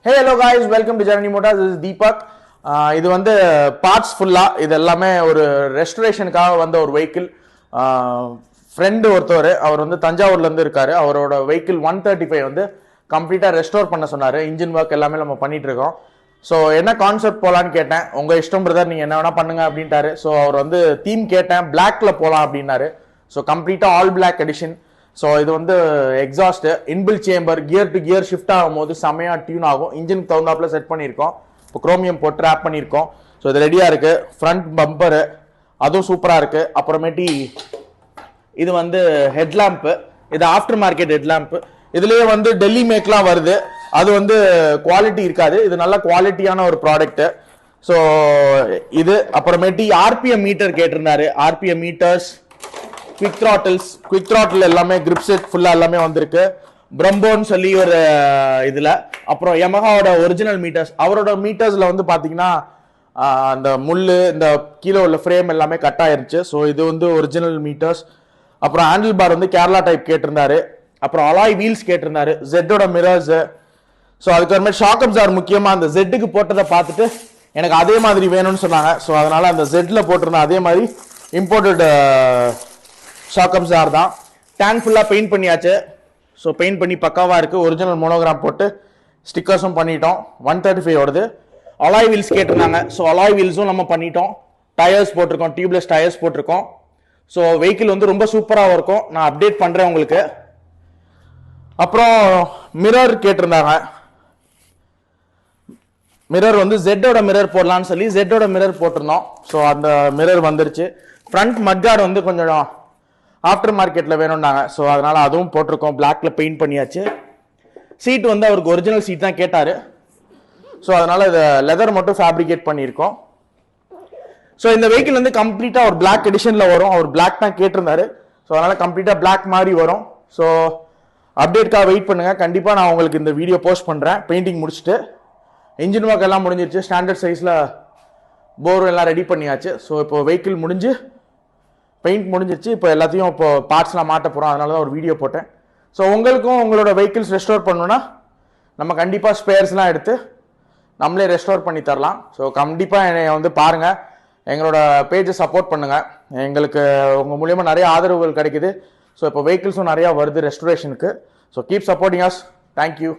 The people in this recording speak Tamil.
Hey hello guys, welcome to Janani Motorz. This is Deepak. இது வந்து பார்ட்ஸ் ஃபுல்லா இது எல்லாமே ஒரு ரெஸ்டரேஷனுக்காக வந்த ஒரு வெஹிக்கிள். ஃப்ரெண்டு ஒருத்தவர் அவர் வந்து தஞ்சாவூர்ல இருந்து இருக்காரு. அவரோட வெஹிக்கிள் 135 வந்து கம்ப்ளீட்டா ரெஸ்டோர் பண்ண சொன்னாரு. இன்ஜின் ஒர்க் எல்லாமே நம்ம பண்ணிட்டு இருக்கோம். ஸோ என்ன கான்செப்ட் போலான்னு கேட்டேன். உங்க இஷ்டம் பிரதர், நீங்க என்ன வேணா பண்ணுங்க அப்படின்ட்டாரு. ஸோ அவர் வந்து தீம் கேட்டேன், பிளாக்ல போலாம் அப்படின்னாரு. ஸோ கம்ப்ளீட்டா ஆல் பிளாக் எடிஷன். ஸோ இது வந்து exhaust இன்பில் chamber, gear to gear shift ஆகும் போது செமையா டியூன் ஆகும். இன்ஜினுக்கு தகுந்தாப்புல செட் பண்ணியிருக்கோம். இப்போ குரோமியம் போட்டு ரேப் பண்ணியிருக்கோம். ஸோ இது ரெடியா இருக்கு. ஃப்ரண்ட் பம்பரு அதுவும் சூப்பரா இருக்கு. அப்புறமேட்டி இது வந்து ஹெட்லாம்ப், இது ஆஃப்டர் மார்க்கெட் ஹெட்லாம்ப். இதுலயே வந்து டெல்லி மேக்லாம் வருது. அது வந்து குவாலிட்டி இருக்காது, இது நல்ல குவாலிட்டியான ஒரு ப்ராடக்ட். ஸோ இது அப்புறமேட்டி ஆர்பிஎம் மீட்டர் கேட்டிருந்தாரு. ஆர்பிஎம் மீட்டர்ஸ், குவிக் த்ராட்டில் எல்லாமே கிரிப் செட் ஃபுல்லா எல்லாமே வந்திருக்கு. பிரம்போன்னு சொல்லி ஒரு இதுல. அப்புறம் யமஹாவோட ஒரிஜினல் மீட்டர்ஸ். அவரோட மீட்டர்ஸ்ல வந்து பாத்தீங்கன்னா அந்த முள்ளு, இந்த கீழே உள்ள ஃப்ரேம் எல்லாமே கட் ஆயிருச்சு. ஸோ இது வந்து ஒரிஜினல் மீட்டர்ஸ். அப்புறம் ஹேண்டில் பார் வந்து கேரளா டைப் கேட்டிருந்தாரு. அப்புறம் அலாய் வீல்ஸ் கேட்டிருந்தாரு. ஜெட்டோட மிரர்ஸ். ஸோ அதுக்கப்புறமே ஷாக் அப்சார், முக்கியமா அந்த ஜெட்டுக்கு போட்டதை பார்த்துட்டு எனக்கு அதே மாதிரி வேணும்னு சொன்னாங்க. ஸோ அதனால அந்த ஜெட்ல போட்டிருந்தேன் அதே மாதிரி இம்போர்ட்டட் ஷாக் அப்சார் தான். டேங்க் ஃபுல்லா பெயிண்ட் பண்ணியாச்சு. ஸோ பெயிண்ட் பண்ணி பக்காவா இருக்கு. ஒரிஜினல் மோனோகிராம் போட்டு ஸ்டிக்கர்ஸும் பண்ணிட்டோம். 135 ஓடுது. அலாய் வீல்ஸ் கேட்டிருந்தாங்க. ஸோ அலாய் வீல்ஸும் நம்ம பண்ணிட்டோம். டயர்ஸ் போட்டிருக்கோம், டியூப்லெஸ் டயர்ஸ் போட்டிருக்கோம். ஸோ வெஹிக்கிள் வந்து ரொம்ப சூப்பராக இருக்கும். நான் அப்டேட் பண்றேன் உங்களுக்கு. அப்புறம் மிரர் கேட்டிருந்தாங்க. மிரர் வந்து ஜெட்டோட மிரர் போடலான்னு சொல்லி ஜெட்டோட மிரர் போட்டிருந்தோம். ஸோ அந்த மிரர் வந்துருச்சு. ஃப்ரண்ட் மட்கார்டு வந்து கொஞ்சம் ஆஃப்டர் மார்க்கெட்ல வேணும்னாங்க. ஸோ அதனால அதுவும் போட்டிருக்கோம். பிளாக்ல பெயிண்ட் பண்ணியாச்சு. சீட் வந்து அவருக்கு ஒரிஜினல் சீட் தான் கேட்டாரு. ஸோ அதனால இதை லெதர் மட்டும் ஃபேப்ரிகேட் பண்ணியிருக்கோம். ஸோ இந்த வெஹிக்கிள் வந்து கம்ப்ளீட்டா ஒரு பிளாக் எடிஷன்ல வரும். அவர் பிளாக் தான் கேட்டிருந்தாரு. ஸோ அதனால கம்ப்ளீட்டா பிளாக் மாதிரி வரும். ஸோ அப்டேட்காக வெயிட் பண்ணுங்க. கண்டிப்பா நான் உங்களுக்கு இந்த வீடியோ போஸ்ட் பண்றேன். பெயிண்டிங் முடிச்சுட்டு இன்ஜின் ஒர்க் எல்லாம் முடிஞ்சிருச்சு. ஸ்டாண்டர்ட் சைஸ்ல போர் எல்லாம் ரெடி பண்ணியாச்சு. ஸோ இப்போ வெஹிக்கிள் முடிஞ்சு பெயிண்ட் முடிஞ்சிருச்சு. இப்போ எல்லாத்தையும் இப்போ பார்ட்ஸ்லாம் மாட்ட போகிறோம். அதனால தான் ஒரு வீடியோ போட்டேன். ஸோ உங்களுக்கும் உங்களோட வெஹிக்கிள்ஸ் ரெஸ்டோர் பண்ணணும்னா நம்ம கண்டிப்பாக ஸ்பேர்ஸ்லாம் எடுத்து நம்மளே ரெஸ்டோர் பண்ணி தரலாம். ஸோ கண்டிப்பாக என்னை வந்து பாருங்கள், எங்களோட பேஜை சப்போர்ட் பண்ணுங்கள். எங்களுக்கு உங்கள் மூலியமாக நிறைய ஆதரவுகள் கிடைக்குது. ஸோ இப்போ வெஹிக்கிள்ஸும் நிறையா வருது ரெஸ்டோரேஷனுக்கு. So keep supporting us. Thank you.